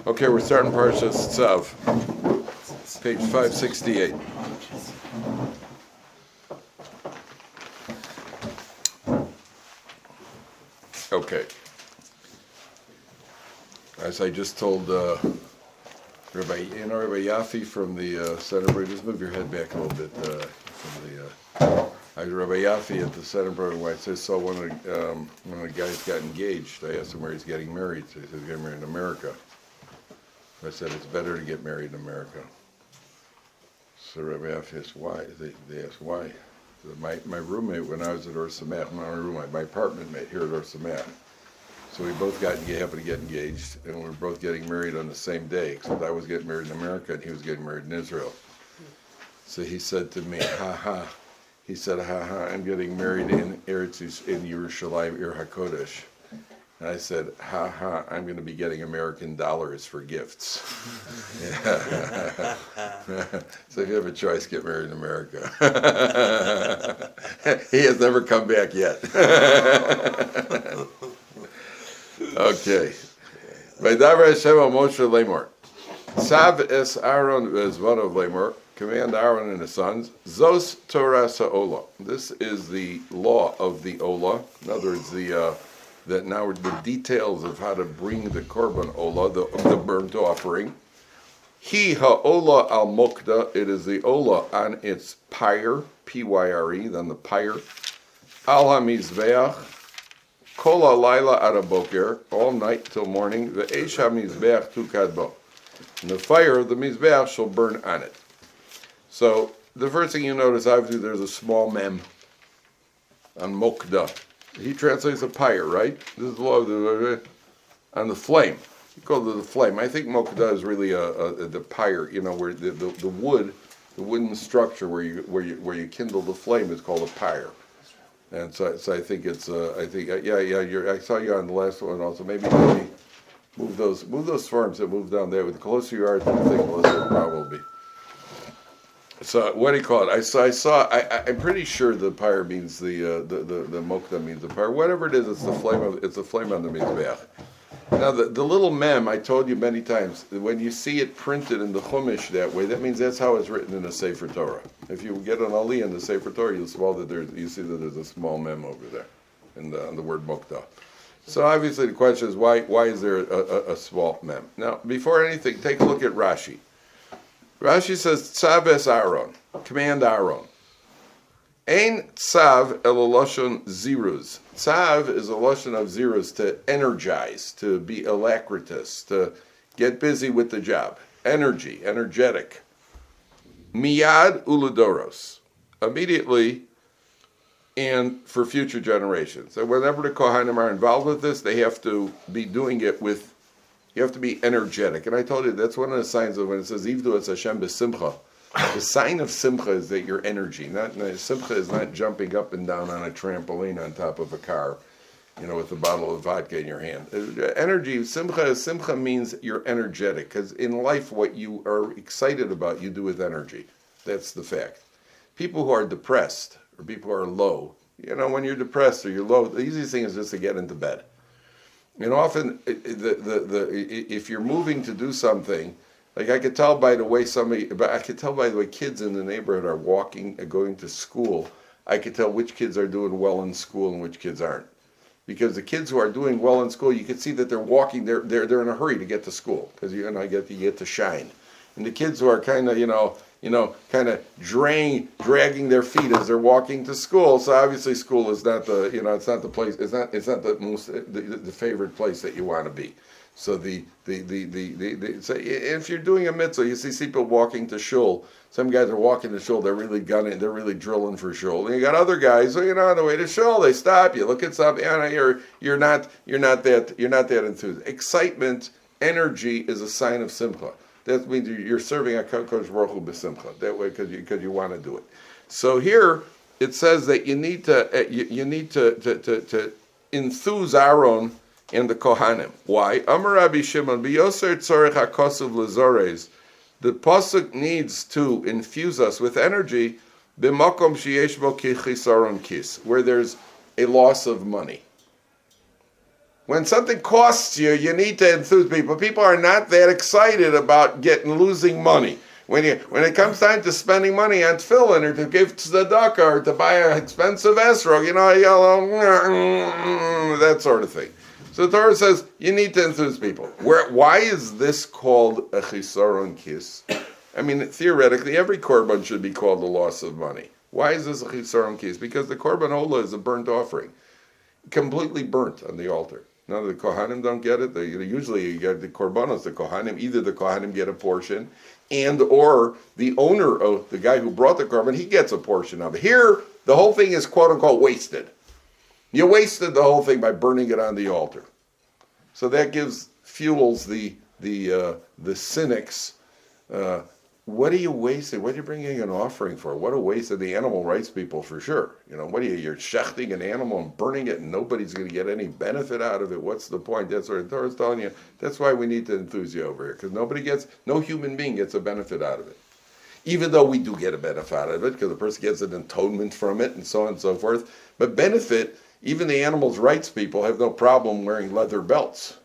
Okay, we're starting Parsha Tzav, page 568. Okay. As I just told Rabbi Yafi from the Center, just move your head back a little bit. Rabbi Yafi at the Center, when I saw one of the guys got engaged, I asked him where he's getting married. So he said he's getting married in America. I said it's better to get married in America. So Rabbi Yafi asked why. They asked why. So my roommate when I was at Ohr Somayach, my apartment mate here at Ohr Somayach. So we both happened to get engaged, and we were both getting married on the same day, except I was getting married in America and he was getting married in Israel. So he said to me, he said, I'm getting married in Yerushalayim, Ir HaKodesh. And I said, I'm going to be getting American dollars for gifts. So if you have a choice, get married in America. He has never come back yet. Okay. Vaydavar Hashem al Moshe Lemor. Tzav es Aaron es one of Lemor. Command Aaron and his sons. Zos Torah Ola. This is the law of the Ola. In other words, that now the details of how to bring the korban Ola, the burnt offering. Hi ha'ola al mokda. It is the Ola on its pyre, Pyre, then the pyre. Al hamizbeach. Kol halayla ad haboker, all night till morning. Ve'esh hamizbeach tukad bo. And the fire of the mizbeach shall burn on it. So the first thing you notice, obviously, there's a small mem on mokda. He translates a pyre, right? This is the law of on the flame. You call it the flame. I think mokda is really the pyre. You know, where the wood, the wooden structure where you kindle the flame is called a pyre. And so I think it's I saw you on the last one also. Maybe move those forms that move down there. The closer you are to the thing, the less it'll probably be. So what do you call it? I'm pretty sure the pyre means the mokda means the pyre. Whatever it is, it's the flame on the mizbeach. Now the little mem, I told you many times, when you see it printed in the Chumash that way, that means that's how it's written in the Sefer Torah. If you get an Ali in the Sefer Torah, you see that there's a small mem over there, on the word mokda. So obviously the question is why is there a small mem? Now before anything, take a look at Rashi. Rashi says, Tzav es Aaron, command Aaron. Ein tzav el lashon ziruz. Tzav is a lashon of ziruz, to energize, to be alacritous, to get busy with the job. Energy, energetic. Miyad uladoros. Immediately, and for future generations. So whenever the Kohanim are involved with this, they have to be doing it with. You have to be energetic. And I told you, that's one of the signs of when it says, Ivdu es Hashem b'simcha. The sign of simcha is that your energy. Simcha is not jumping up and down on a trampoline on top of a car, with a bottle of vodka in your hand. Energy, simcha means you're energetic. Because in life, what you are excited about, you do with energy. That's the fact. People who are depressed, or people who are low, when you're depressed or you're low, the easiest thing is just to get into bed. And often, if you're moving to do something, like I could tell by the way kids in the neighborhood are going to school. I could tell which kids are doing well in school and which kids aren't, because the kids who are doing well in school, you can see that they're walking. They're in a hurry to get to school because you get to shine. And the kids who are kind of dragging their feet as they're walking to school. So obviously, school is not it's not the place. It's not the most the favorite place that you want to be. So so if you're doing a mitzvah, you see people walking to shul. Some guys are walking to shul. They're really gunning. They're really drilling for shul. And you got other guys. On the way to shul, they stop you. Look at something. You're not that enthused. Excitement, energy is a sign of simcha. That means you're serving a Kodesh Baruch Hu b'simcha. That way, because you want to do it. So here it says that you need to enthuse Aaron and the Kohanim. Why? Amar Rabbi Shimon b'yoser tzorech hakosuv lezores. The pasuk needs to infuse us with energy b'makom sheyesh bo kichisaron kis, where there's a loss of money. When something costs you, you need to enthuse people. People are not that excited about losing money. When it comes time to spending money on tefillin or to give tzedakah or to buy an expensive esrog, you that sort of thing. So the Torah says you need to enthuse people. Why is this called a chisaron kis? I mean, theoretically, every korban should be called a loss of money. Why is this a chisaron kis? Because the korban olah is a burnt offering, completely burnt on the altar. Now the Kohanim don't get it. Usually you get the korbanos, the Kohanim. Either the Kohanim get a portion, and or the owner of the guy who brought the korban, he gets a portion of it. Here, the whole thing is quote unquote wasted. You wasted the whole thing by burning it on the altar. So that fuels the cynics. What are you wasting? What are you bringing an offering for? What a waste of the animal rights people for sure. You're shechting an animal and burning it and nobody's going to get any benefit out of it. What's the point? That's what the Torah's telling you. That's why we need to enthuse you over here, because no human being gets a benefit out of it. Even though we do get a benefit out of it, because the person gets an atonement from it and so on and so forth. But benefit, even the animals' rights people have no problem wearing leather belts.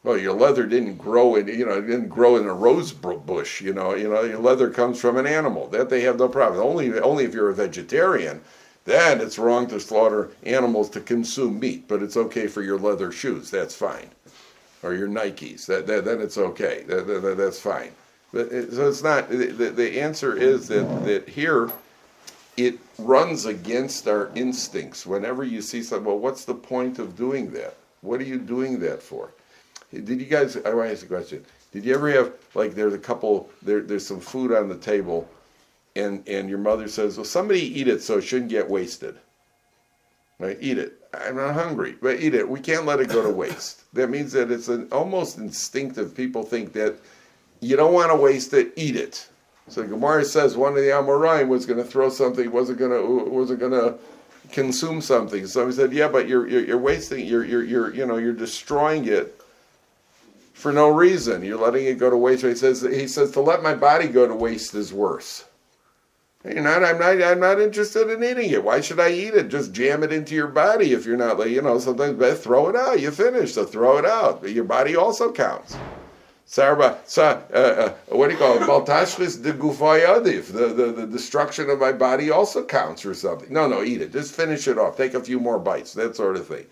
Well, your leather didn't grow in a rose bush. Your leather comes from an animal. That they have no problem. Only if you're a vegetarian, then it's wrong to slaughter animals to consume meat. But it's okay for your leather shoes. That's fine, or your Nikes. Then it's okay. That's fine. But so it's not. The answer is that here it runs against our instincts. Whenever you see something, well, what's the point of doing that? What are you doing that for? Did you guys, I want to ask a question. Did you ever have, there's some food on the table, and your mother says, well, somebody eat it so it shouldn't get wasted. Right? Eat it. I'm not hungry, but eat it. We can't let it go to waste. That means that it's an almost instinctive. People think that you don't want to waste it, eat it. So the Gemara says one of the Amoraim was going to throw something, wasn't going to consume something. So he said, yeah, but you're wasting, you're destroying it for no reason. You're letting it go to waste. He says to let my body go to waste is worse. I'm not interested in eating it. Why should I eat it? Just jam it into your body if you're not, sometimes better throw it out. You finish, so throw it out. But your body also counts. What do you call it? Baltashlis de gufayadiv. The destruction of my body also counts for something. No, eat it. Just finish it off. Take a few more bites. That sort of thing.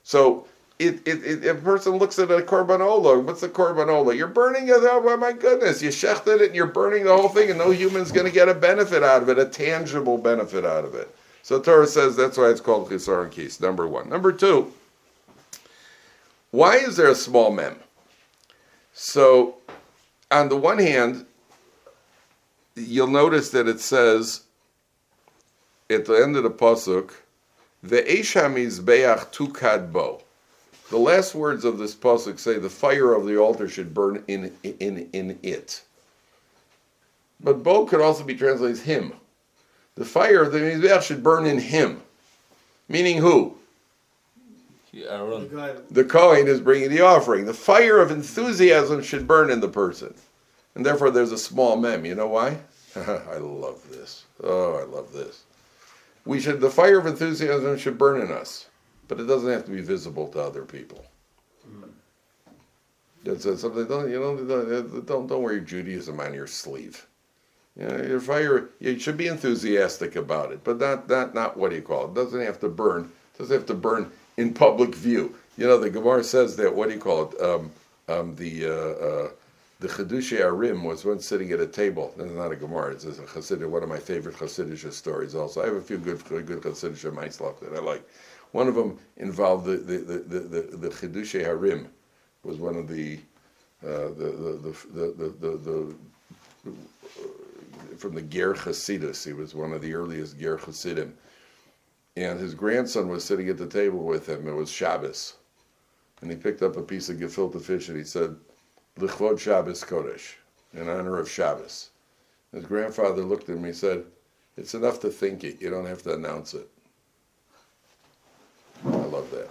So if a person looks at a korban olah, what's the korban olah? You're burning it. Oh my goodness! You shechted it and you're burning the whole thing, and no human's going to get a benefit out of it, a tangible benefit out of it. So Torah says that's why it's called chisaron kis. Number one. Number two. Why is there a small mem? So, on the one hand, you'll notice that it says at the end of the pasuk, "Ve'esh hamizbeach tukad bo." The last words of this pasuk say the fire of the altar should burn in it. But bo could also be translated as him. The fire of the mizbeach should burn in him, meaning who? The Kohen is bringing the offering. The fire of enthusiasm should burn in the person. And therefore there's a small mem. You know why? I love this. Oh, I love this. The fire of enthusiasm should burn in us. But it doesn't have to be visible to other people. That's something. Don't wear your Judaism on your sleeve. Your fire. You should be enthusiastic about it, but not what do you call it? It doesn't have to burn. It doesn't have to burn in public view. The Gemara says that, what do you call it? The Chiddushei Arim was once sitting at a table. This is not a Gemara. It's a Chassidus, one of my favorite Chassidish stories. Also, I have a few good Chassidish myself that I like. One of them involved the Chiddushei Arim. Was one of the from the Ger Chassidus. He was one of the earliest Ger Chassidim. And his grandson was sitting at the table with him. It was Shabbos. And he picked up a piece of gefilte fish and he said, L'chvod Shabbos Kodesh, in honor of Shabbos. His grandfather looked at him and he said, it's enough to think it. You don't have to announce it. I love that.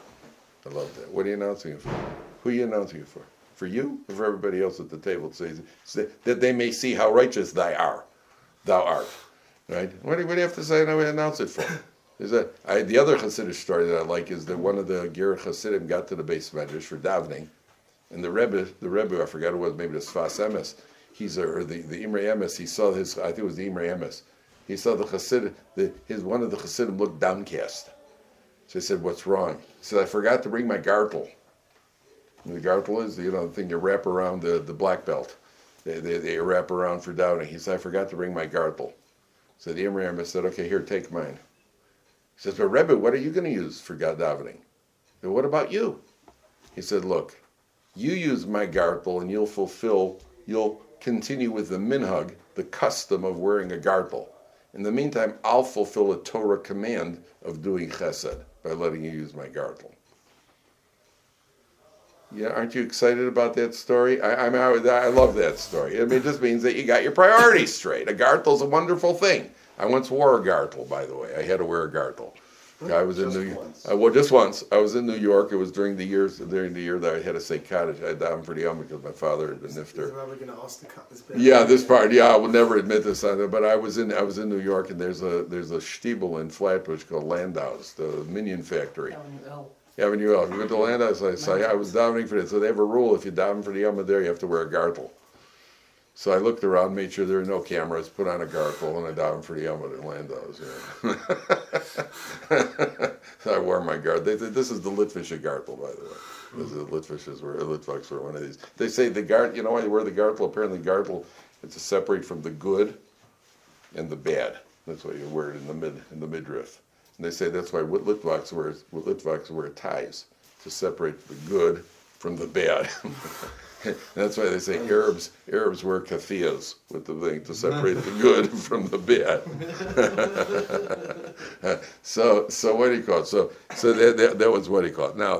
What are you announcing it for? Who are you announcing it for? For you or for everybody else at the table? So that they may see how righteous thou art. Right? What do you have to say? No, we announce it for. The other Hasidic story that I like is that one of the Ger Hasidim got to the base medrash for davening, and the Rebbe, I forgot who it was, maybe the Sfas Emes, or the Imrei Emes, he saw his, I think it was the Imrei Emes, he saw the Hasidim, one of the Hasidim looked downcast. So he said, "What's wrong?" He said, "I forgot to bring my gartel." And the gartel is, the thing you wrap around the black belt. They wrap around for davening. He said, "I forgot to bring my gartel." So the Imrei Emes said, "Okay, here, take mine." He says, "But Rebbe, what are you going to use for God davening?" And what about you? He said, "Look, you use my gartel and you'll continue with the minhag, the custom of wearing a gartel. In the meantime, I'll fulfill a Torah command of doing chesed by letting you use my gartel." Yeah, aren't you excited about that story? I love that story. I mean, it just means that you got your priorities straight. A gartel's a wonderful thing. I once wore a gartel, by the way. I had to wear a gartel. I was in New York. Just once. I was in New York. It was during the year that I had to say Kaddish. I had davened for the Yom because my father had been nifter. Is Rabbi going to ask the Yeah, this part. Yeah, I will never admit this on it. But I was in New York, and there's a shtibel in Flatbush called Landau's, the minion factory. Avenue L. You went to Landau's. I was davening for it. So they have a rule: if you daven for the Yom there, you have to wear a gartel. So I looked around, made sure there were no cameras, put on a gartel, and I davened for the Yom in Landau's. Yeah. So I wore my gartel. This is the Litvische gartel, by the way. This is the Litvaks were one of these. They say the gartel. You know why you wear the gartel? Apparently, gartel it's to separate from the good and the bad. That's why you wear it in the midriff. And they say that's why Litvaks wear ties to separate the good from the bad. That's why they say Arabs wear kafiyas with the thing to separate the good from the bad. So what do you call it? So that was what he called. Now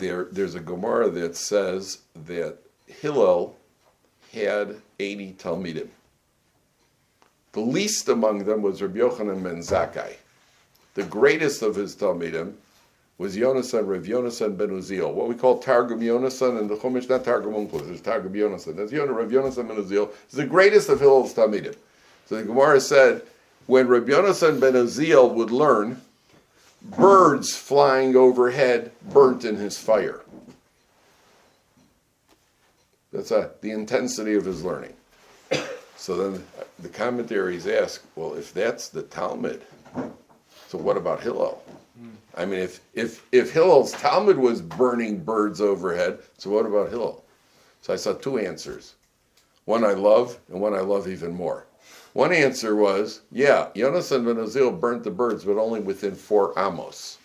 there's a Gemara that says that Hillel had 80 Talmidim. The least among them was Rabbi Yochanan ben Zakkai. The greatest of his Talmidim was Rav Yonasan ben Uziel, what we call Targum Yonasan, and the Chumash, not Targum Onkelos, it's Targum Yonasan. That's Rav Yonasan ben Uziel. It's the greatest of Hillel's Talmidim. So the Gemara said, when Rav Yonasan ben Uziel would learn, birds flying overhead burnt in his fire. That's the intensity of his learning. So then the commentaries ask, well, if that's the Talmud, so what about Hillel? I mean, if Hillel's Talmud was burning birds overhead, so what about Hillel? So I saw two answers. One I love, and one I love even more. One answer was, yeah, Yonasan ben Uziel burnt the birds, but only within 4 amos.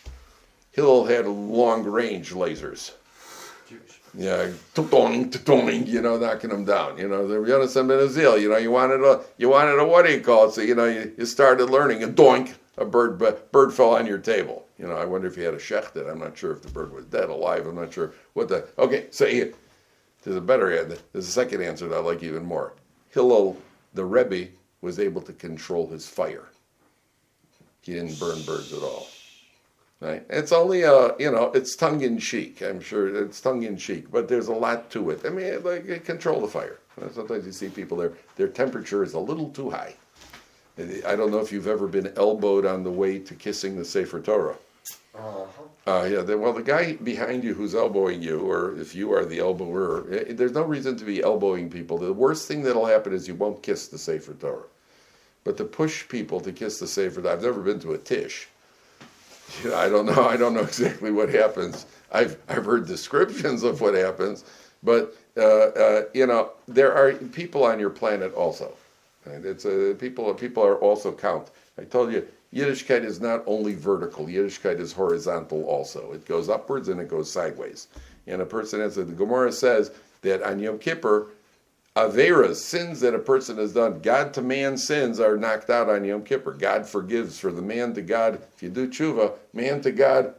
Hillel had long-range lasers. Yeah, knocking them down. The Yonasan ben Uziel, you wanted a what do you call it? So you started learning, and doink, a bird fell on your table. I wonder if he had a shechted. I'm not sure if the bird was dead, alive. I'm not sure okay. So there's a better answer. There's a second answer that I like even more. Hillel, the Rebbe, was able to control his fire. He didn't burn birds at all. Right? It's only it's tongue in cheek. I'm sure it's tongue in cheek, but there's a lot to it. I mean, control the fire. Sometimes you see people their temperature is a little too high. I don't know if you've ever been elbowed on the way to kissing the Sefer Torah. The guy behind you who's elbowing you, or if you are the elbower, there's no reason to be elbowing people. The worst thing that'll happen is you won't kiss the Sefer Torah. But to push people to kiss the Sefer Torah, I've never been to a tish. I don't know exactly what happens. I've heard descriptions of what happens, but there are people on your planet also. And it's people are also count. I told you, Yiddishkeit is not only vertical. Yiddishkeit is horizontal also. It goes upwards and it goes sideways. And a person the Gemara says that on Yom Kippur, Averas, sins that a person has done, God to man sins are knocked out on Yom Kippur. God forgives for the man to God. If you do tshuva, man to God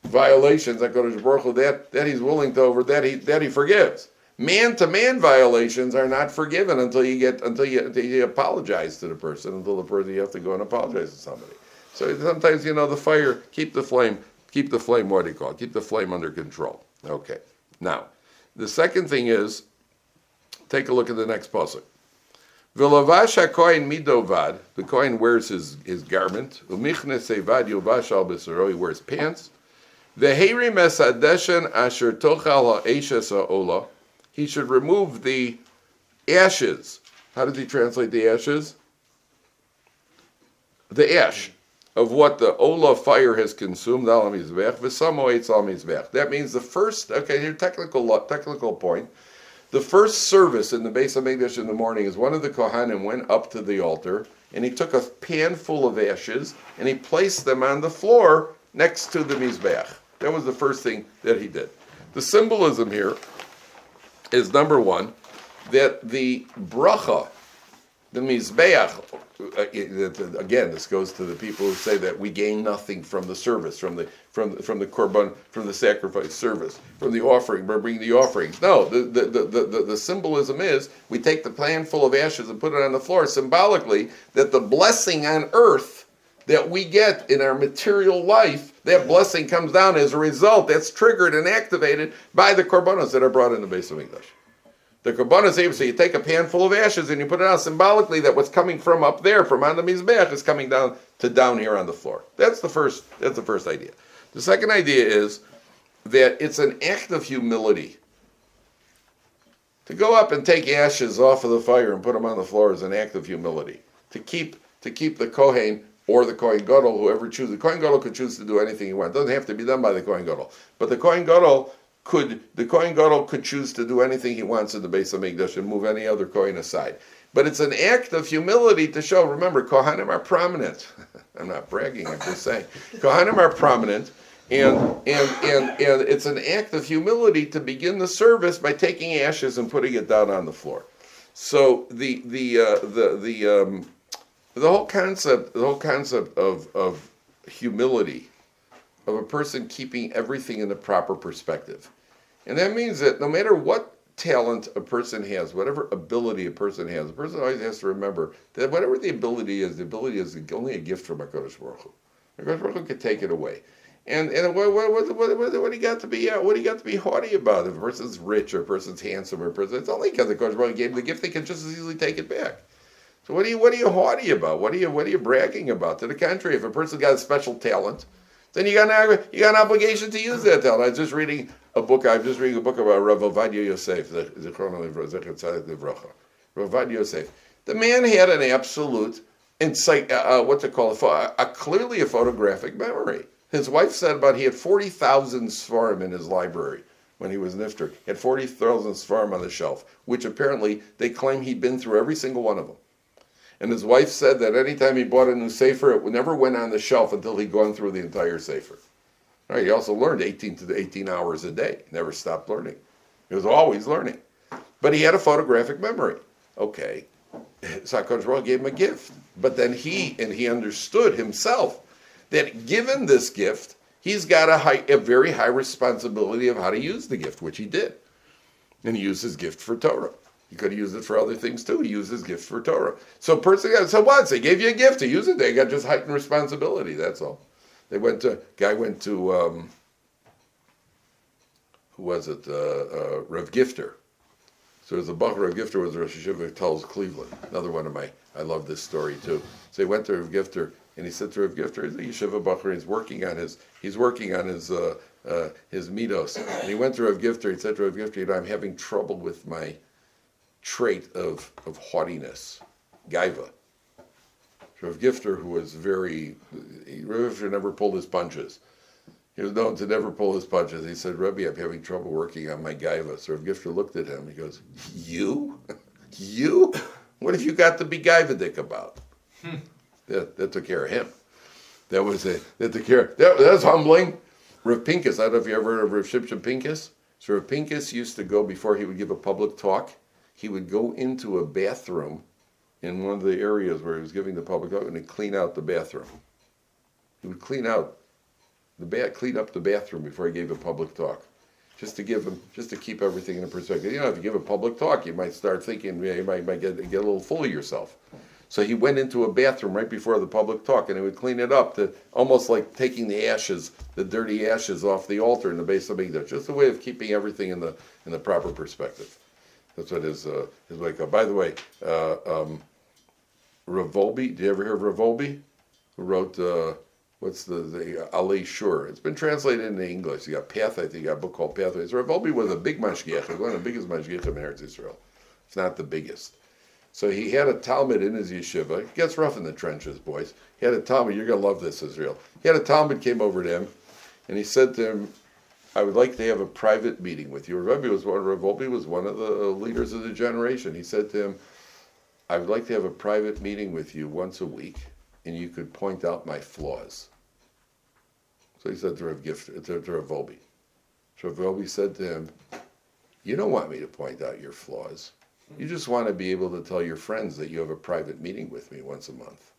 violations, HaKadosh Baruch Hu, that he's willing to that he forgives. Man to man violations are not forgiven until you apologize to the person. Until the person you have to go and apologize to somebody. So sometimes the fire, keep the flame. What do you call it? Keep the flame under control. Okay. Now, the second thing is, take a look at the next pasuk. V'lavash hakohen midovad. The kohen wears his garment. Umichnes evad yovash al b'saro. He wears pants. V'heirim esadeshen asher tochal ha'eshes ha'olah. He should remove the ashes. How does he translate the ashes? The ash of what the olah fire has consumed al mizbech. V'samo eitz al mizbech. That means the first. Okay, here technical point. The first service in the Beis HaMikdash in the morning is one of the Kohanim went up to the altar and he took a pan full of ashes and he placed them on the floor next to the Mizbeach. That was the first thing that he did. The symbolism here is, number one, that the bracha, the Mizbeach, again, this goes to the people who say that we gain nothing from the service, from the korban, from the sacrifice service, from the offering, by bringing the offerings. No, the symbolism is we take the pan full of ashes and put it on the floor, symbolically that the blessing on earth that we get in our material life, that blessing comes down as a result. That's triggered and activated by the korbanos that are brought in the Beis HaMikdash. The korbanos able, so you take a pan full of ashes and you put it out symbolically that what's coming from up there, from on the mizbeach, is coming down to down here on the floor. That's the first idea. The second idea is that it's an act of humility. To go up and take ashes off of the fire and put them on the floor is an act of humility. To keep the kohen or the kohen gadol, whoever chooses. The kohen gadol could choose to do anything he wants. It doesn't have to be done by the kohen gadol, but the kohen gadol could choose to do anything he wants in the Beis HaMikdash and move any other kohen aside. But it's an act of humility to show. Remember, kohanim are prominent. I'm not bragging. I'm just saying, kohanim are prominent, and it's an act of humility to begin the service by taking ashes and putting it down on the floor. So the whole concept of humility, of a person keeping everything in the proper perspective. And that means that no matter what talent a person has, whatever ability a person has, a person always has to remember that whatever the ability is only a gift from HaKadosh Baruch Hu. HaKadosh Baruch Hu can take it away. And what do you got to be haughty about? If a person's rich or a person's handsome or a person, it's only because the HaKadosh Baruch Hu gave him the gift, they can just as easily take it back. So what are you haughty about? What are you bragging about? To the contrary, if a person got a special talent, then you got an obligation to use that talent. I'm just reading a book about Rav Ovadia Yosef, the Rav Ovadia Yosef. The man had an absolute clearly a photographic memory. His wife said he had 40,000 svarim in his library when he was nifter. He had 40,000 svarim on the shelf, which apparently they claim he'd been through every single one of them. And his wife said that anytime he bought a new sefer, it never went on the shelf until he'd gone through the entire sefer. Right, he also learned 18 hours a day. He never stopped learning. He was always learning. But he had a photographic memory. Okay, so HaKadosh Baruch Hu gave him a gift. But then he understood himself that given this gift, he's got a very high responsibility of how to use the gift, which he did. And he used his gift for Torah. He could have used it for other things too. He used his gift for Torah. So what? They gave you a gift to use it. They got just heightened responsibility. That's all. Who was it? Rav Gifter. So there's a Bach. Rav Gifter was Rosh Yeshiva tells Cleveland. Another one of I love this story too. So he went to Rav Gifter and he said to Rav Gifter, he's a Yeshiva Bachar, he's working on his midos. And he went to Rav Gifter, he said to Rav Gifter, I'm having trouble with my trait of haughtiness, gaiva. Rav Gifter, who was Rav Gifter never pulled his punches. He was known to never pull his punches. He said, Rabbi, I'm having trouble working on my gaiva. So Rav Gifter looked at him. He goes, You? You? What have you got to be gaiva-dick about? That took care of him. That took care of, that's humbling. Rav Pinkus, I don't know if you ever heard of Rav Shimshon Pinkus. So Rav Pinkus used to go, before he would give a public talk, he would go into a bathroom in one of the areas where he was giving the public talk, and he'd clean out the bathroom. He would clean up the bathroom before he gave a public talk, just to keep everything in perspective. You know, if you give a public talk, you might start thinking, you might get a little full of yourself. So he went into a bathroom right before the public talk, and he would clean it up, to almost like taking the ashes, the dirty ashes off the altar in the Beis HaMikdash, just a way of keeping everything in the proper perspective. That's what his wake up. By the way, Ravolbi. Do you ever hear of Ravolbi? Who wrote, what's the Ali Shur? It's been translated into English. You got Path, I think, you got a book called Pathways. Ravolbi was a big mashgiach, one of the biggest mashgiachim in Eretz Israel. It's not the biggest. So he had a Talmud in his yeshiva. It gets rough in the trenches, boys. He had a Talmud. You're going to love this, Israel. He had a Talmud came over to him, and he said to him, I would like to have a private meeting with you. Rabbi was one of the leaders of the generation. He said to him, I would like to have a private meeting with you once a week, and you could point out my flaws. So he said to Rav Volbi. So Rav Volbi said to him, you don't want me to point out your flaws. You just want to be able to tell your friends that you have a private meeting with me once a month.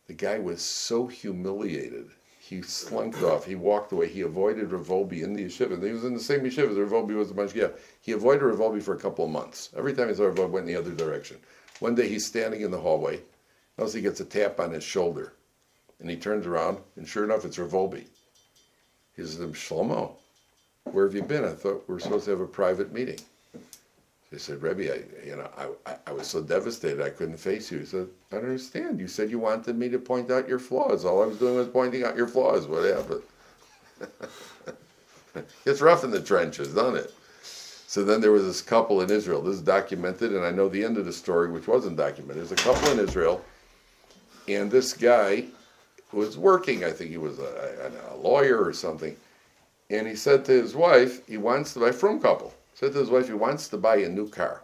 The guy was so humiliated. He slunk off. He walked away. He avoided Rav Volbi in the yeshiva. He was in the same yeshiva as Rav Volbi was a mashgiach. He avoided Rav Volbi for a couple of months. Every time he saw Rav Volbi, went in the other direction. One day he's standing in the hallway. Notice he gets a tap on his shoulder. And he turns around, and sure enough, it's Rav Volbi. He says, Shlomo, where have you been? I thought we were supposed to have a private meeting. He said, Rabbi, I was so devastated I couldn't face you. He said, I don't understand. You said you wanted me to point out your flaws. All I was doing was pointing out your flaws. What happened? It's rough in the trenches, doesn't it? So then there was this couple in Israel. This is documented, and I know the end of the story, which wasn't documented. There's a couple in Israel, and this guy was working. I think he was a lawyer or something. And he said to his wife, he wants to buy, from couple, said to his wife, he wants to buy a new car.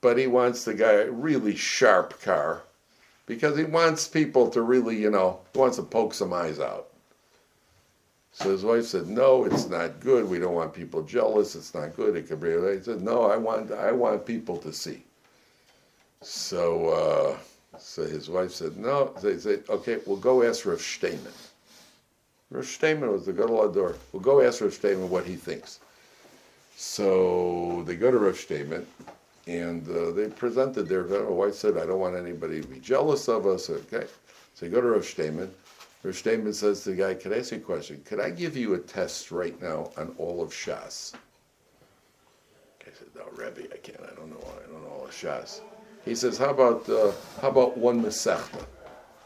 But he wants the guy a really sharp car because he wants people to really, he wants to poke some eyes out. So his wife said, no, it's not good. We don't want people jealous. It's not good. It could be. He said, no, I want people to see. So his wife said, no. They said, okay, we'll go ask Rav Shteyman. Rav Shteyman was the Gadol Ador. We'll go ask Rav Shteyman what he thinks. So they go to Rav Shteyman, and they presented their wife said, I don't want anybody to be jealous of us. Okay. So they go to Rav Shteyman. Rav Shteyman says to the guy, could I ask you a question? Could I give you a test right now on all of Shas? I said, no, Rabbi, I can't. I don't know all of Shas. He says, how about one Masechta?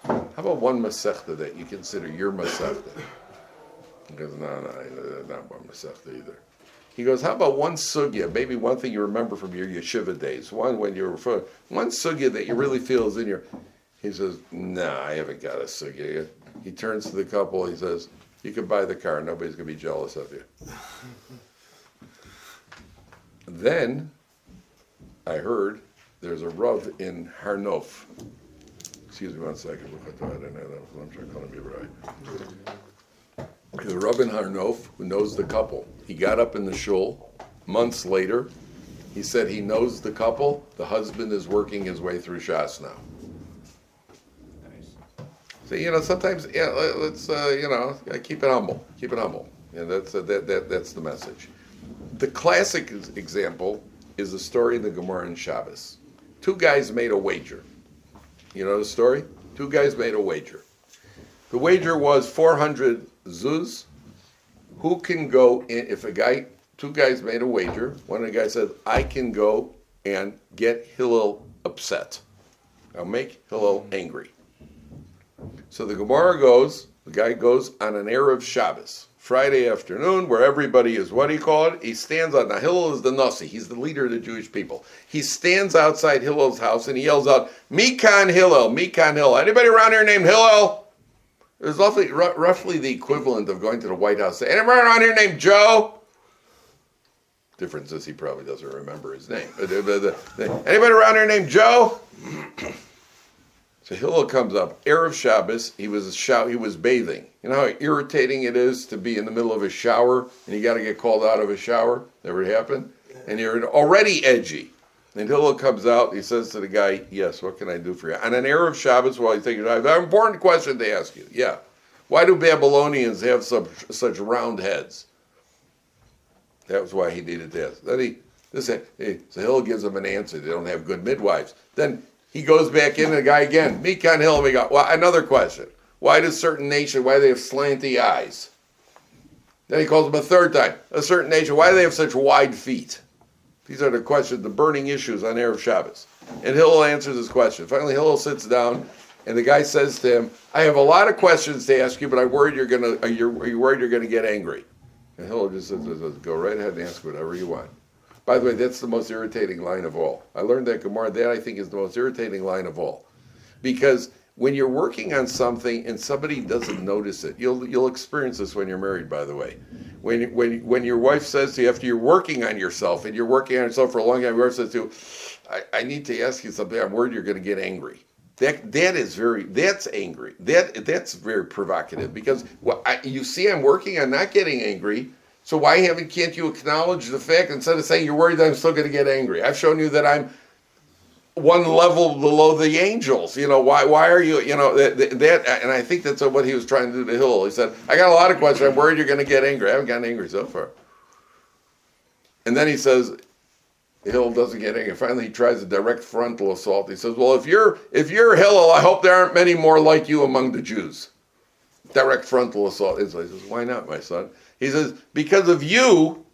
How about one Masechta that you consider your Masechta? He goes, no, not one Masechta either. He goes, how about one sugya, maybe one thing you remember from your yeshiva days, one sugya that you really feel is in your... He says, nah, I haven't got a sugya yet. He turns to the couple, he says, you can buy the car, nobody's going to be jealous of you. Then, I heard, there's a Rav in Harnof. Excuse me one second. I'm sure calling me right. The Rav in Harnof, who knows the couple, he got up in the shul months later. He said he knows the couple. The husband is working his way through Shas now. So, sometimes, let's, keep it humble. Keep it humble. That's the message. The classic example is the story in the Gemara in Shabbos. Two guys made a wager. You know the story? Two guys made a wager. The wager was 400 zuz. Who can go in, two guys made a wager. One of the guys said, I can go and get Hillel upset. I'll make Hillel angry. So the guy goes on an Erev Shabbos, Friday afternoon, where everybody is, what do you call it? He stands out. Now Hillel is the Nasi. He's the leader of the Jewish people. He stands outside Hillel's house and he yells out, Mikan Hillel, Mikan Hillel. Anybody around here named Hillel? It was roughly the equivalent of going to the White House. Anybody around here named Joe? Difference is he probably doesn't remember his name. Anybody around here named Joe? So Hillel comes up, Erev Shabbos, he was bathing. You know how irritating it is to be in the middle of a shower and you got to get called out of a shower? Never happened? And you're already edgy. And Hillel comes out, he says to the guy, yes, what can I do for you? On an Erev Shabbos, while he's taking a dive, I have an important question to ask you. Yeah. Why do Babylonians have such round heads? That was why he needed to ask. So Hillel gives him an answer. They don't have good midwives. Then he goes back in, the guy again, Mikan Hillel, we got, well, another question. Why do certain nation, why do they have slanty eyes? Then he calls him a third time. A certain nation, why do they have such wide feet? These are the questions, the burning issues on Erev Shabbos. And Hillel answers his question. Finally, Hillel sits down, and the guy says to him, I have a lot of questions to ask you, but I'm worried are you worried you're going to get angry? And Hillel just says, go right ahead and ask whatever you want. By the way, that's the most irritating line of all. I learned that Gemara. That, I think, is the most irritating line of all. Because when you're working on something and somebody doesn't notice it, you'll experience this when you're married, by the way. When your wife says to you, after you're working on yourself, and you're working on yourself for a long time, your wife says to you, I need to ask you something, I'm worried you're going to get angry. That's angry. That's very provocative, because you see I'm working on not getting angry, so can't you acknowledge the fact, instead of saying you're worried that I'm still going to get angry? I've shown you that I'm one level below the angels. Why are you, that, and I think that's what he was trying to do to Hillel. He said, I got a lot of questions, I'm worried you're going to get angry. I haven't gotten angry so far. And then he says, Hillel doesn't get angry. Finally, he tries a direct frontal assault. He says, well, if you're Hillel, I hope there aren't many more like you among the Jews. Direct frontal assault. He says, why not, my son? He says, because of you,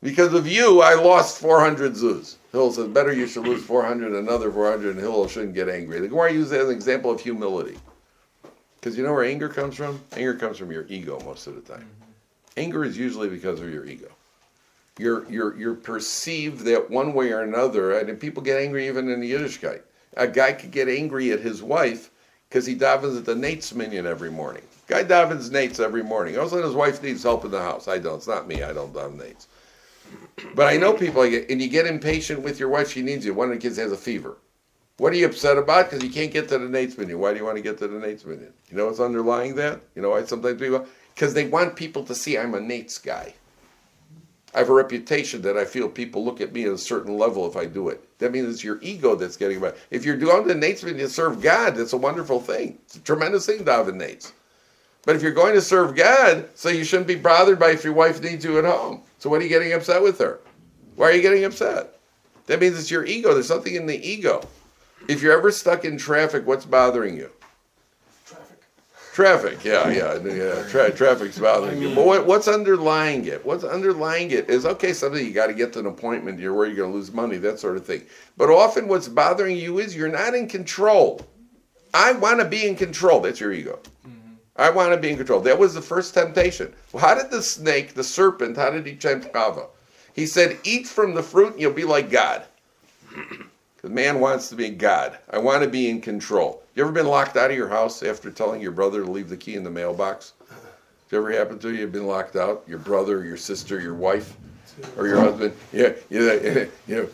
I lost 400 zuz. Hillel says, better you should lose 400, another 400, and Hillel shouldn't get angry. The Gemara uses that as an example of humility. Because you know where anger comes from? Anger comes from your ego most of the time. Anger is usually because of your ego. You're perceived that one way or another, and people get angry even in the Yiddishkeit. A guy could get angry at his wife because he davens at the Nates Minyan every morning. Guy davens Nates every morning. All of a sudden his wife needs help in the house. I don't. It's not me. I don't daven Nates. But I know people, and you get impatient with your wife. She needs you. One of the kids has a fever. What are you upset about? Because you can't get to the Nates Minyan. Why do you want to get to the Nates Minyan? You know what's underlying that? You know why sometimes people? Because they want people to see I'm a Nates guy. I have a reputation that I feel people look at me at a certain level if I do it. That means it's your ego that's getting about. If you're doing the Nates Minyan to serve God, that's a wonderful thing. It's a tremendous thing, daven Nates. But if you're going to serve God, so you shouldn't be bothered by if your wife needs you at home. So what are you getting upset with her? Why are you getting upset? That means it's your ego. There's something in the ego. If you're ever stuck in traffic, what's bothering you? Traffic, yeah. Traffic's bothering you. But what's underlying it? What's underlying it is, okay, something you got to get to an appointment, you're worried you're going to lose money, that sort of thing. But often what's bothering you is you're not in control. I want to be in control. That's your ego. I want to be in control. That was the first temptation. Well, how did the snake, the serpent, how did he tempt Chava? He said, eat from the fruit and you'll be like God. Because man wants to be God. I want to be in control. You ever been locked out of your house after telling your brother to leave the key in the mailbox? Has it ever happened to you? You've been locked out? Your brother, your sister, your wife, or your husband?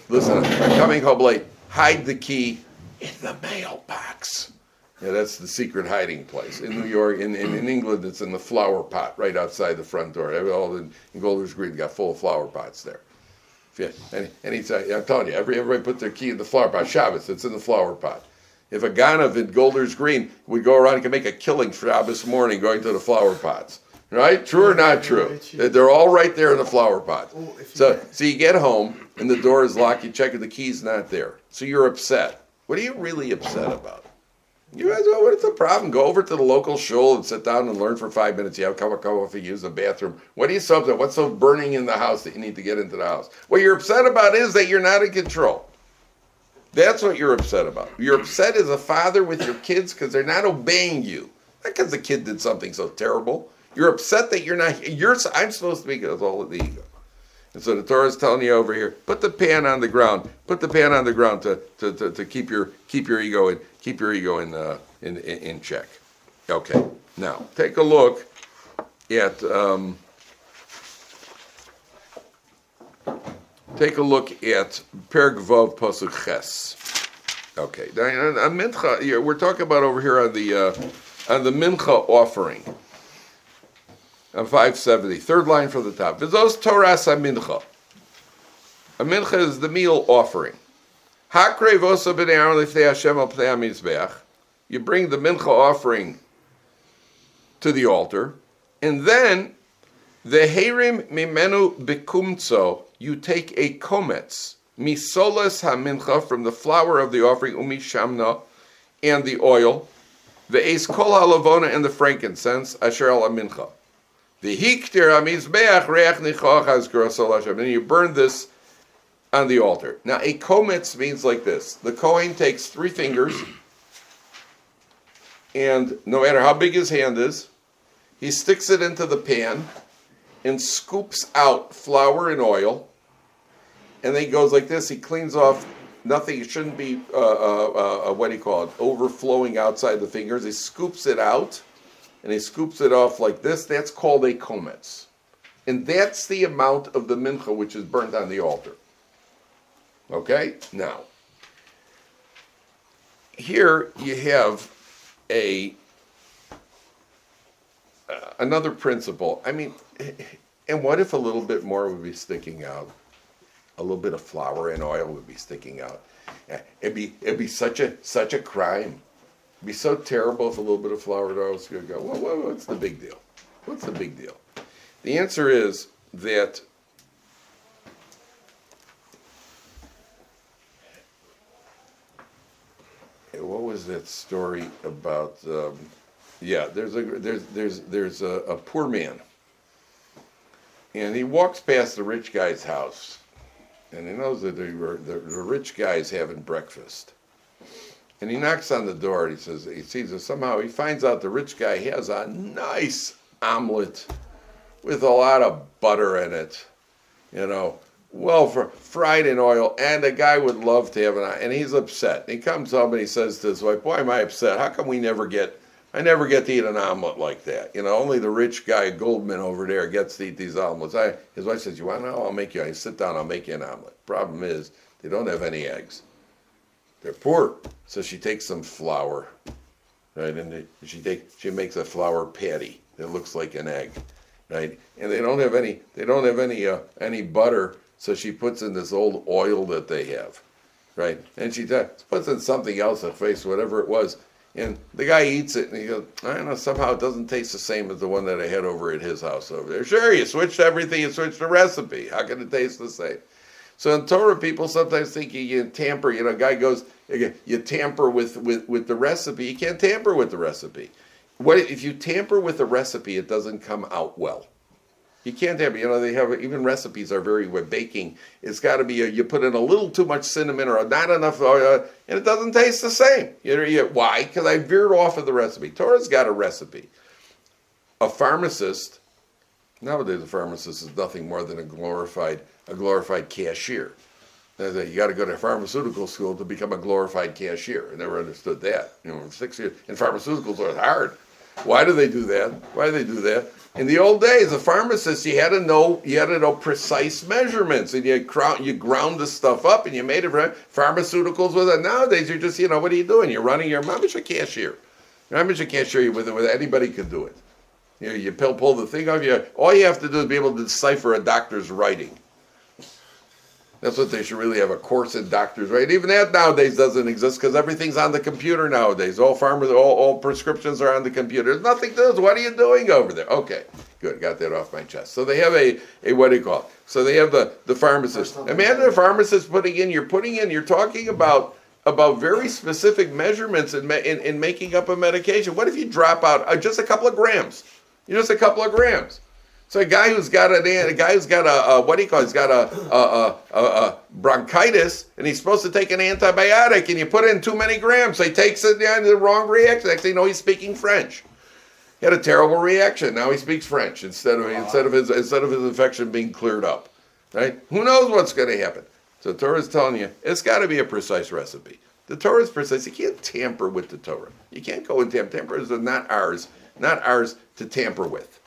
Listen, I'm coming home late. Hide the key in the mailbox. Yeah, that's the secret hiding place. In New York, in England, it's in the flower pot right outside the front door. All in Golders Green got full of flower pots there. Yeah, and he said, I'm telling you, everybody put their key in the flower pot. Shabbos, it's in the flower pot. If a Ganav in Golders Green would go around and could make a killing for Shabbos morning going to the flower pots. Right? True or not true? They're all right there in the flower pot. So you get home and the door is locked, you check if the key's not there. So you're upset. What are you really upset about? You guys know what's the problem? Go over to the local shul and sit down and learn for 5 minutes. You have a cup of coffee, use the bathroom. What are you so upset? What's so burning in the house that you need to get into the house? What you're upset about is that you're not in control. That's what you're upset about. You're upset as a father with your kids because they're not obeying you. Not because the kid did something so terrible. You're upset that you're not. I'm supposed to be because all of the ego. And so the Torah is telling you over here, put the pan on the ground. Put the pan on the ground to keep your ego in check. Okay. Now take a look at Perek Vav Pasuk Ches. Okay. Now, on mincha, we're talking about over here on the mincha offering. On 570, third line from the top. V'zos Toras ha-mincha. A mincha is the meal offering. Hakrei vosa b'nei Aaron lifnei Hashem al pnei ha-mizbeach. You bring the mincha offering to the altar, and then the herim mimenu bekumtso. You take a kometz misolas ha-mincha from the flour of the offering umishamna and the oil, the eis kol halavona and the frankincense asher al ha-mincha. The hiktir hamizbeach reach nichach has grosol Hashem. And you burn this on the altar. Now, a kometz means like this. The Kohen takes 3 fingers, and no matter how big his hand is, he sticks it into the pan and scoops out flour and oil, and then he goes like this. He cleans off nothing. It shouldn't be, overflowing outside the fingers. He scoops it out, and he scoops it off like this. That's called a kometz. And that's the amount of the mincha which is burnt on the altar. Okay? Now, here you have another principle. I mean, and what if a little bit more would be sticking out? A little bit of flour and oil would be sticking out. It'd be such a crime. It'd be so terrible if a little bit of flour and oil was going to go. Well, what's the big deal? What's the big deal? The answer is that what was that story about? There's a poor man, and he walks past the rich guy's house, and he knows that the rich guy's having breakfast, and he knocks on the door, and he sees that somehow he finds out the rich guy has a nice omelet with a lot of butter in it, fried in oil, and the guy would love to have it, and he's upset. He comes home and he says to his wife, "Boy, am I upset. How come I never get to eat an omelet like that? Only the rich guy, Goldman over there, gets to eat these omelets." His wife says, "You want to know? I'll make you. I sit down. I'll make you an omelet." Problem is, they don't have any eggs. They're poor, so she takes some flour, right, and she makes a flour patty that looks like an egg, right, and they don't have any butter, so she puts in this old oil that they have, right, and she puts in something else, a face, whatever it was. And the guy eats it, and he goes, "I don't know, somehow it doesn't taste the same as the one that I had over at his house over there." Sure, you switched everything, you switched the recipe. How can it taste the same? So in Torah, people sometimes think you tamper. A guy goes, you tamper with the recipe. You can't tamper with the recipe. If you tamper with the recipe, it doesn't come out well. You can't have, they have, even recipes are with baking. It's got to be, you put in a little too much cinnamon or not enough oil, and it doesn't taste the same. Why? Because I veered off of the recipe. Torah's got a recipe. A pharmacist, nowadays a pharmacist is nothing more than a glorified cashier. You got to go to pharmaceutical school to become a glorified cashier. I never understood that. 6 years, and pharmaceuticals are hard. Why do they do that? In the old days, a pharmacist, you had to know precise measurements, and you ground the stuff up, and you made it right. Pharmaceuticals with it. Nowadays, you're just, what are you doing? You're running your mama's a cashier. Your mama's a cashier with anybody can do it. You pull the thing off. All you have to do is be able to decipher a doctor's writing. That's what they should really have, a course in doctors, right? Even that nowadays doesn't exist because everything's on the computer nowadays. All prescriptions are on the computer. There's nothing to do. What are you doing over there? Okay, good. Got that off my chest. So they have a what do you call it? So they have the pharmacist. Imagine a pharmacist you're talking about very specific measurements in making up a medication. What if you drop out just a couple of grams? Just a couple of grams. So a guy who's got a bronchitis, and he's supposed to take an antibiotic, and you put in too many grams, so he takes it down to the wrong reaction. Next thing you know, he's speaking French. He had a terrible reaction. Now he speaks French instead of his infection being cleared up. Right? Who knows what's going to happen? So the Torah is telling you it's got to be a precise recipe. The Torah is precise. You can't tamper with the Torah. You can't go and tamper. Tamper is not ours to tamper with.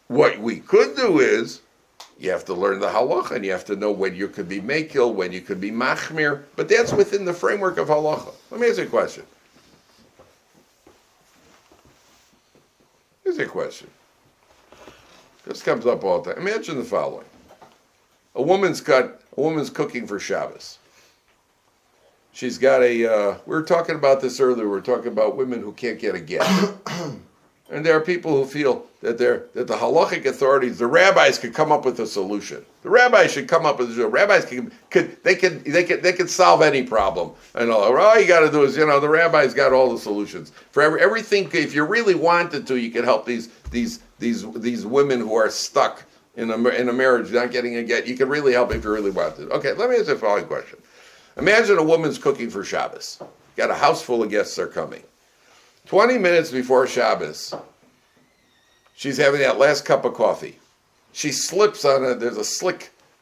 What we could do is, you have to learn the halacha, and you have to know when you could be mekil, when you could be machmir, but that's within the framework of halacha. Let me ask you a question. Here's a question. This comes up all the time. Imagine the following. A woman's cooking for Shabbos. She's got we were talking about this earlier, we were talking about women who can't get a get. And there are people who feel that the halachic authorities, the rabbis, could come up with a solution. The rabbis should come up with a solution. Rabbis could solve any problem. And all you got to do is, the rabbis got all the solutions for everything. If you really wanted to, you could help these women who are stuck in a marriage, not getting a get. You can really help if you really want to. Okay, let me ask you the following question. Imagine a woman's cooking for Shabbos. Got a house full of guests are coming. 20 minutes before Shabbos, she's having that last cup of coffee. She slips on it. There's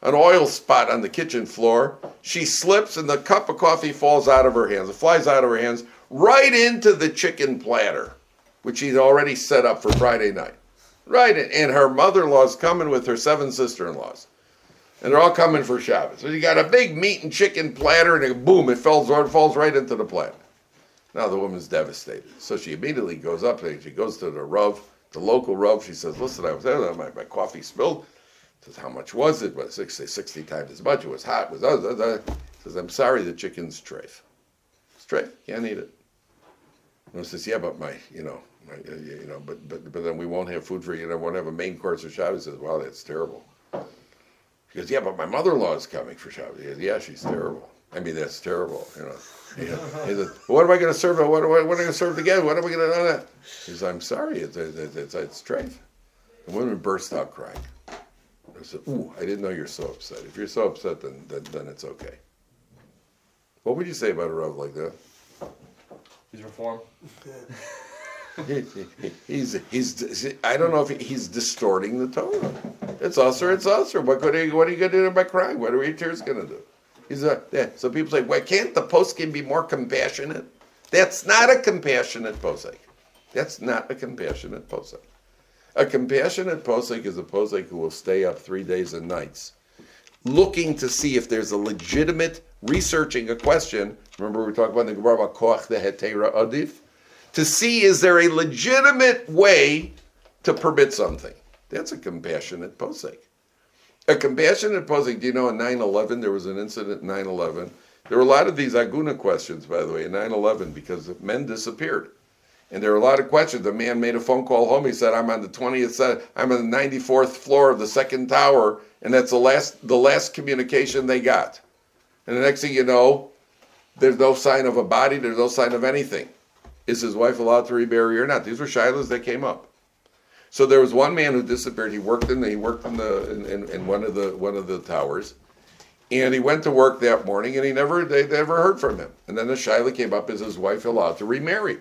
an oil spot on the kitchen floor. She slips and the cup of coffee falls out of her hands. It flies out of her hands right into the chicken platter, which she's already set up for Friday night. Right, and her mother-in-law's coming with her 7 sister-in-laws. And they're all coming for Shabbos. So you got a big meat and chicken platter, and boom, it falls right into the platter. Now the woman's devastated. So she immediately goes up and she goes to the Rav, the local Rav. She says, listen, I was there, my coffee spilled. Says, how much was it? Well, 60 times as much. It was hot. It was says, I'm sorry, the chicken's treif. It's treif. Can't eat it. And he says, yeah, but but then we won't have food for you. Won't have a main course for Shabbos. He says, wow, that's terrible. He goes, yeah, but my mother-in-law is coming for Shabbos. He goes, yeah, she's terrible. I mean, that's terrible. He says, what am I going to serve? What am I going to serve again? What am I going to do that? He says, I'm sorry, it's treif. The woman burst out crying. I said, ooh, I didn't know you're so upset. If you're so upset, then it's okay. What would you say about a Rav like that? He's reformed. He's I don't know if he's distorting the Torah. It's usher. What are you going to do by crying? What are your tears going to do? So people say, why can't the poskim be more compassionate? That's not a compassionate posek. That's not a compassionate posek. A compassionate posek is a posek who will stay up 3 days and nights, looking to see if there's a legitimate, researching a question. Remember we were talking about the Gemara about koach the hetera adif? To see, is there a legitimate way to permit something? That's a compassionate posek. A compassionate posek, do you know in 9/11, there was an incident in 9/11. There were a lot of these aguna questions, by the way, in 9/11, because men disappeared. And there were a lot of questions. The man made a phone call home. He said, I'm on the 20th set, I'm on the 94th floor of the second tower, and that's the last communication they got. And the next thing you know, there's no sign of a body, there's no sign of anything. Is his wife allowed to remarry or not? These were shilas that came up. So there was one man who disappeared. He worked in one of the towers, and he went to work that morning, and they never heard from him. And then the shilah came up: is his wife allowed to remarry?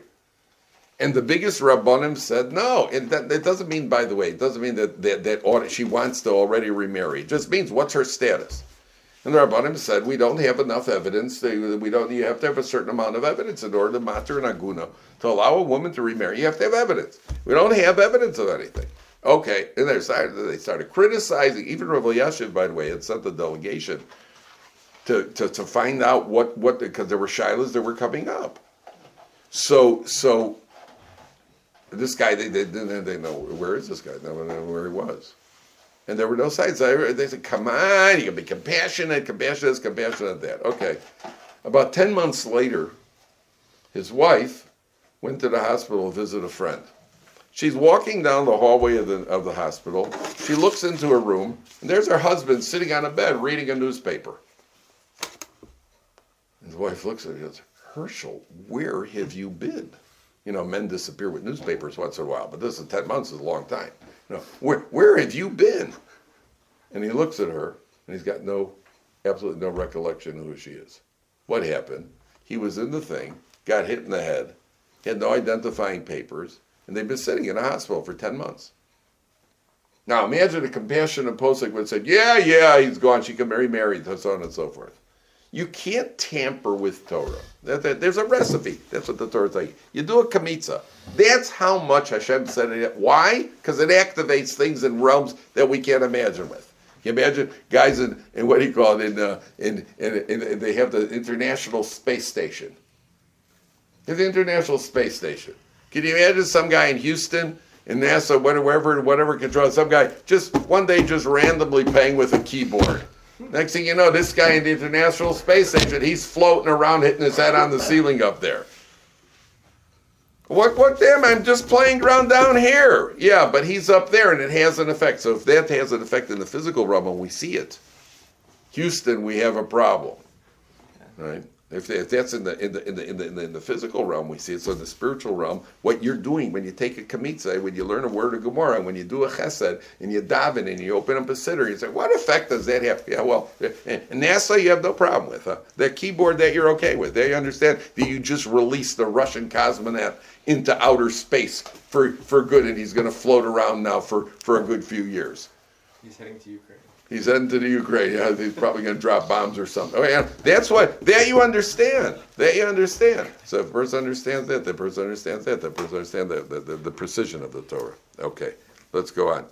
And the biggest rabbanim said no. And that doesn't mean, by the way, it doesn't mean that she wants to already remarry. It just means what's her status. And the rabbanim said we don't have enough evidence. You have to have a certain amount of evidence in order to matter an aguna to allow a woman to remarry. You have to have evidence. We don't have evidence of anything. Okay, and they started criticizing. Even Rabbi Yeshiv, by the way, had sent a delegation to find out what because there were shilas that were coming up. So this guy, they know, where is this guy? They don't know where he was. And there were no signs. They said, come on, you can be compassionate this, compassionate that. Okay. About 10 months later, his wife went to the hospital to visit a friend. She's walking down the hallway of the hospital. She looks into her room, and there's her husband sitting on a bed reading a newspaper. And the wife looks at her and goes, Herschel, where have you been? Men disappear with newspapers once in a while, but this is 10 months is a long time. Where have you been? And he looks at her, and he's got absolutely no recollection of who she is. What happened? He was in the thing, got hit in the head, had no identifying papers, and they've been sitting in a hospital for 10 months. Now imagine a compassionate posek would say, yeah, he's gone, she can marry, so on and so forth. You can't tamper with Torah. There's a recipe. That's what the Torah is like. You do a kamitza. That's how much Hashem said it. Why? Because it activates things in realms that we can't imagine with. You imagine guys in what do you call it? They have the International Space Station. There's the International Space Station. Can you imagine some guy in Houston, in NASA, whatever control, some guy just one day just randomly playing with a keyboard? Next thing you know, this guy in the International Space Station, he's floating around hitting his head on the ceiling up there. What damn, I'm just playing around down here. Yeah, but he's up there and it has an effect. So if that has an effect in the physical realm and we see it, Houston, we have a problem. Right? If that's in the physical realm, we see it. So in the spiritual realm, what you're doing when you take a kmitza, when you learn a word of Gemara, when you do a chesed, and you daven, and you open up a siddur, you say, what effect does that have? Yeah, well, and NASA you have no problem with. That keyboard that you're okay with. They understand that you just released the Russian cosmonaut into outer space for good, and he's going to float around now for a good few years. He's heading to Ukraine. He's heading to the Ukraine. Yeah, he's probably going to drop bombs or something. Oh, yeah. That's what, that you understand. That you understand. So if a person understands that, the person understands that, the person understands the precision of the Torah. Okay, let's go on.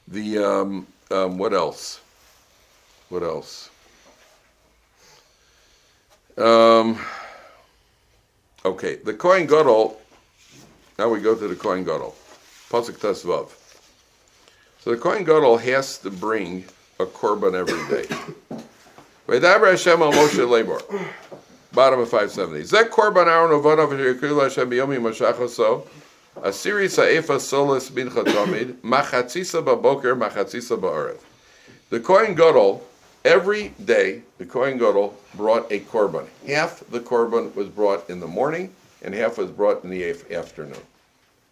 The, what else? What else? Okay, the Kohen Gadol, now we go to the Kohen Gadol. Pasuk Tzav. So the Kohen Gadol has to bring a korban every day. V'daber Hashem al Moshe lemor. Bottom of 570. Zek korban Aaron uvanav v'yekrilu Hashem biyomi mashachoso. Asiri sa'efa solis mincha tamid. Machatzisa b'boker, machatzisa ba'arev. The Kohen Gadol, every day, the Kohen Gadol brought a korban. Half the korban was brought in the morning, and half was brought in the afternoon.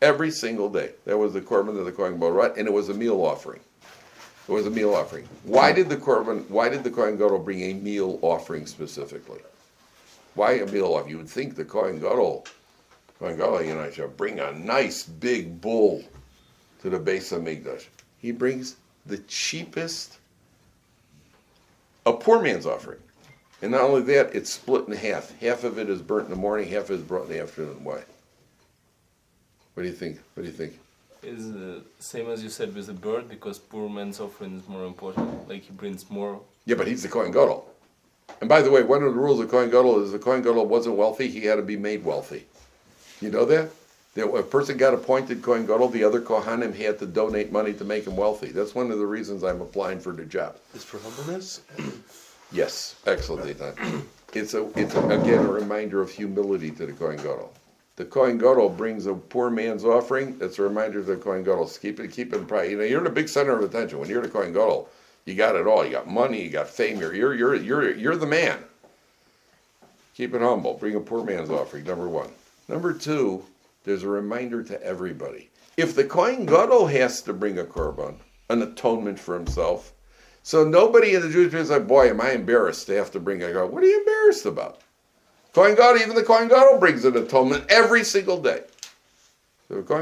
Every single day. That was the korban that the Kohen Gadol brought, and it was a meal offering. It was a meal offering. Why did the Kohen Gadol bring a meal offering specifically? Why a meal offering? You would think the Kohen Gadol, should bring a nice big bull to the Beis Hamikdash. He brings the cheapest, a poor man's offering. And not only that, it's split in half. Half of it is burnt in the morning, half of it is brought in the afternoon. Why? What do you think? Is the same as you said with the bird, because poor man's offering is more important. Like he brings more. Yeah, but he's the Kohen Gadol. And by the way, one of the rules of Kohen Gadol is the Kohen Gadol wasn't wealthy, he had to be made wealthy. You know that? That when a person got appointed Kohen Gadol, the other Kohanim had to donate money to make him wealthy. That's one of the reasons I'm applying for the job. Is for humbleness? Yes, excellent, Ethan. It's again a reminder of humility to the Kohen Gadol. The Kohen Gadol brings a poor man's offering. That's a reminder to the Kohen Gadol. Keep it in pride. You're the big center of attention. When you're the Kohen Gadol, you got it all. You got money. You got fame. You're the man. Keep it humble. Bring a poor man's offering. Number one. Number two. There's a reminder to everybody. If the Kohen Gadol has to bring a korban, an atonement for himself, so nobody in the Jewish community is like, boy, am I embarrassed to have to bring a korban. What are you embarrassed about? Kohen Gadol, even the Kohen Gadol brings an atonement every single day. So if the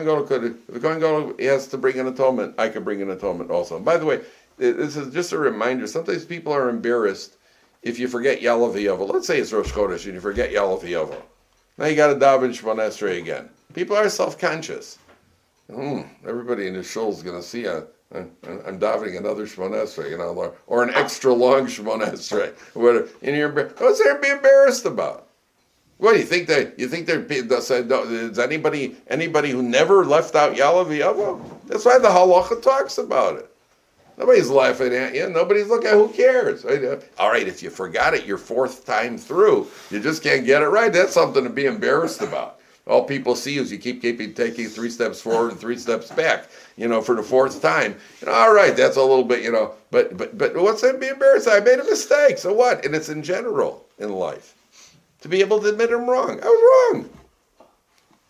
Kohen Gadol has to bring an atonement, I can bring an atonement also. And by the way, this is just a reminder. Sometimes people are embarrassed if you forget Yalav Yovel. Let's say it's Rosh Chodesh and you forget Yalav Yovel. Now you got to daven Shemona Esrei again. People are self-conscious. Everybody in the shul is going to see I'm davening another Shemona Esrei, or an extra long Shemona Esrei. What's there to be embarrassed about? What do you think? Is anybody who never left out Yalav Yovel? That's why the Halacha talks about it. Nobody's laughing at you. Nobody's looking at. Who cares? All right, if you forgot it your fourth time through, you just can't get it right. That's something to be embarrassed about. All people see is you keep taking 3 steps forward and 3 steps back. For the fourth time. All right, that's a little bit. But what's that? Be embarrassed? I made a mistake. So what? And it's in general in life. To be able to admit I'm wrong. I was wrong.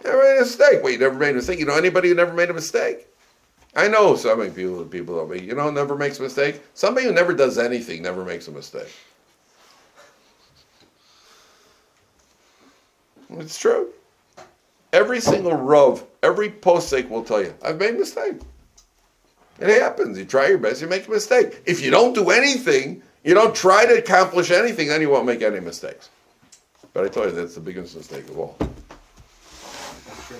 I made a mistake. Wait, you never made a mistake? You know anybody who never made a mistake? I know so many people tell me, never makes a mistake. Somebody who never does anything never makes a mistake. It's true. Every single Rav, every posek will tell you, I've made a mistake. It happens. You try your best, you make a mistake. If you don't do anything, you don't try to accomplish anything, then you won't make any mistakes. But I tell you, that's the biggest mistake of all.